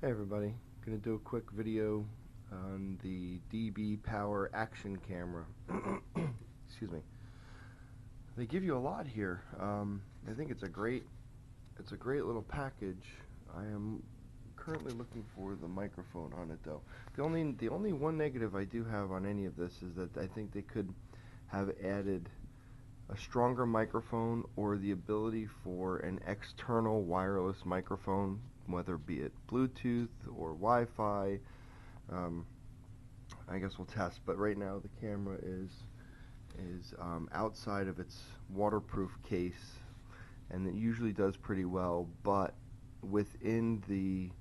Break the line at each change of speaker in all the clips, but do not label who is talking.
Hey everybody, gonna do a quick video on the DBPOWER Action Camera. Excuse me. They give you a lot here. I think it's a great little package. I am currently looking for the microphone on it though. The only one negative I do have on any of this is that I think they could have added a stronger microphone or the ability for an external wireless microphone, whether be it Bluetooth or Wi-Fi. I guess we'll test, but right now the camera is outside of its waterproof case, and it usually does pretty well, but within the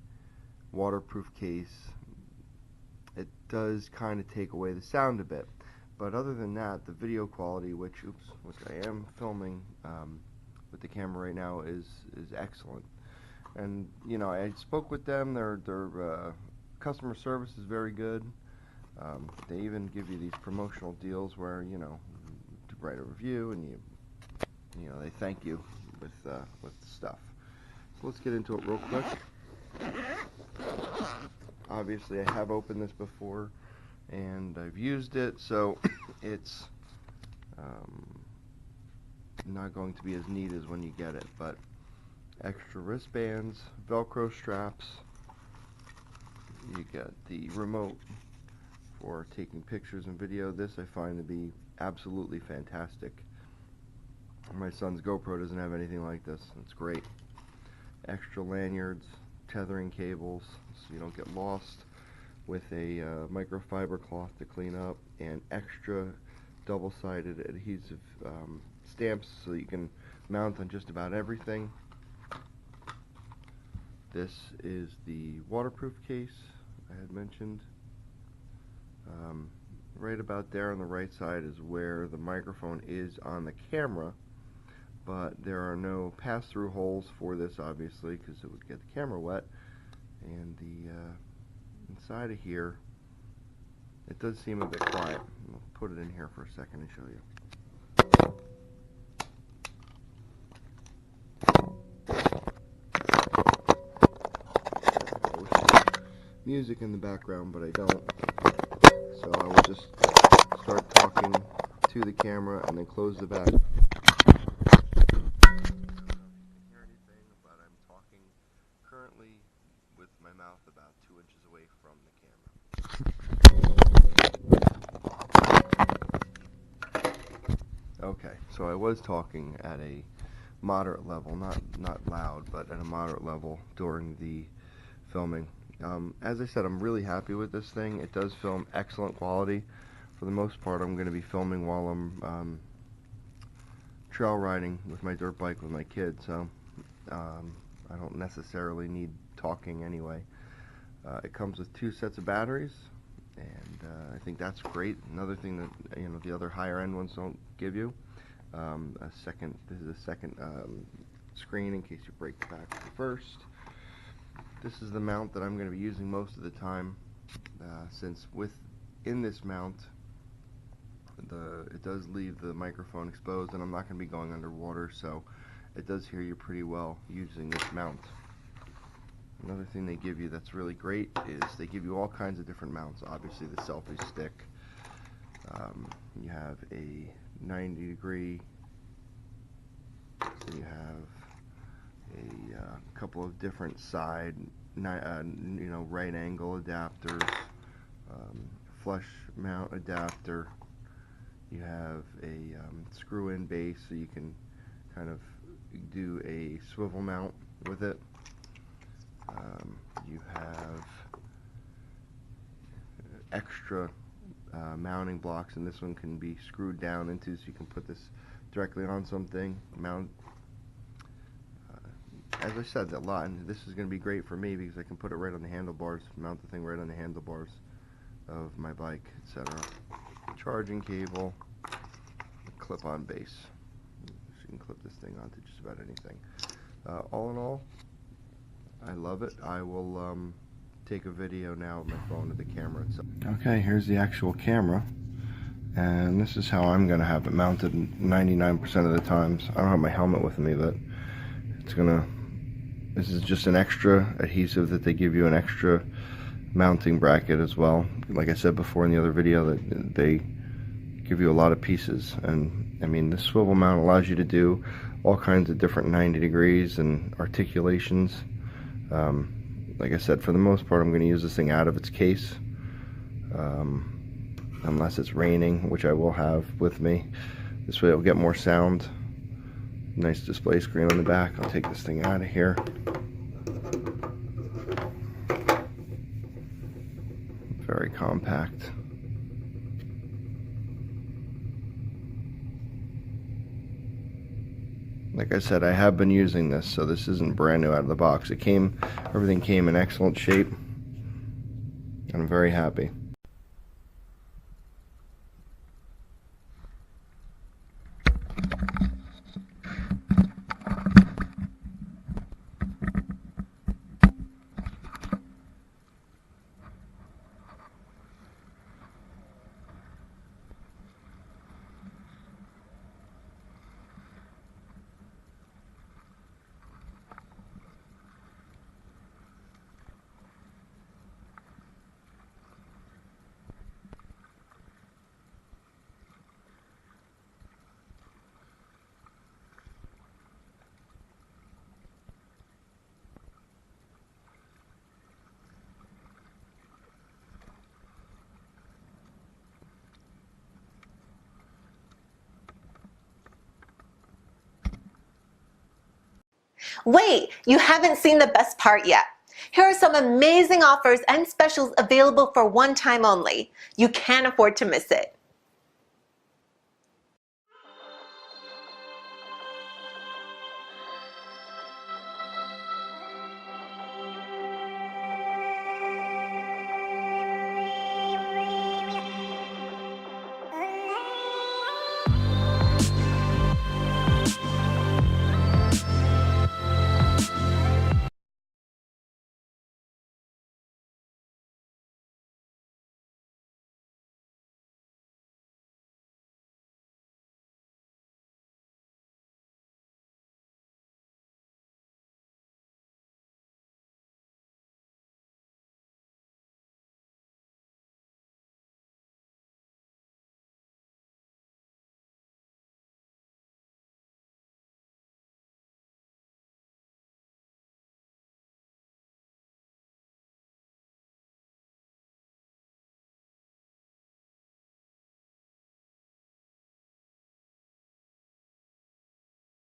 waterproof case it does kind of take away the sound a bit. But other than that, the video quality, which I am filming with the camera right now, is excellent. And you know, I spoke with them. Their customer service is very good. They even give you these promotional deals where, you know, to write a review and you know, they thank you with stuff. So let's get into it real quick. Obviously, I have opened this before and I've used it, so it's not going to be as neat as when you get it, but extra wristbands, Velcro straps, you get the remote for taking pictures and video. This I find to be absolutely fantastic. My son's GoPro doesn't have anything like this. It's great. Extra lanyards, tethering cables so you don't get lost, with a microfiber cloth to clean up, and extra double-sided adhesive stamps so you can mount on just about everything. This is the waterproof case I had mentioned. Right about there on the right side is where the microphone is on the camera, but there are no pass-through holes for this, obviously, because it would get the camera wet. And the inside of here, it does seem a bit quiet. I'll put it in here for a second and show you. I wish there was music in the background, but I don't. So I will just start talking to the camera and then close the back. Currently with my mouth about 2 inches away from the camera. Okay, so I was talking at a moderate level, not loud, but at a moderate level during the filming. As I said, I'm really happy with this thing. It does film excellent quality. For the most part, I'm going to be filming while I'm trail riding with my dirt bike with my kids, so I don't necessarily need talking anyway. It comes with 2 sets of batteries, and I think that's great. Another thing that, you know, the other higher end ones don't give you. This is a second screen in case you break the back of the first. This is the mount that I'm going to be using most of the time, since within this mount it does leave the microphone exposed, and I'm not going to be going underwater, so it does hear you pretty well using this mount. Another thing they give you that's really great is they give you all kinds of different mounts. Obviously the selfie stick. You have a 90-degree. You have a couple of different side, you know, right angle adapters, flush mount adapter. You have a screw-in base so you can kind of do a swivel mount with it. You have extra mounting blocks, and this one can be screwed down into, so you can put this directly on something, mount. As I said a lot, and this is going to be great for me because I can put it right on the handlebars, mount the thing right on the handlebars of my bike, etc. Charging cable, clip-on base. So you can clip this thing onto just about anything. All in all, I love it. I will take a video now with my phone of the camera itself. Okay, here's the actual camera, and this is how I'm going to have it mounted 99% of the times. I don't have my helmet with me, but it's going to This is just an extra adhesive that they give you, an extra mounting bracket as well. Like I said before in the other video, that they give you a lot of pieces, and I mean, this swivel mount allows you to do all kinds of different 90 degrees and articulations. Like I said, for the most part I'm going to use this thing out of its case, unless it's raining, which I will have with me. This way I'll get more sound. Nice display screen on the back. I'll take this thing out of here. Very compact. Like I said, I have been using this, so this isn't brand new out of the box. Everything came in excellent shape, and I'm very happy.
Wait, you haven't seen the best part yet. Here are some amazing offers and specials available for one time only. You can't afford to miss it.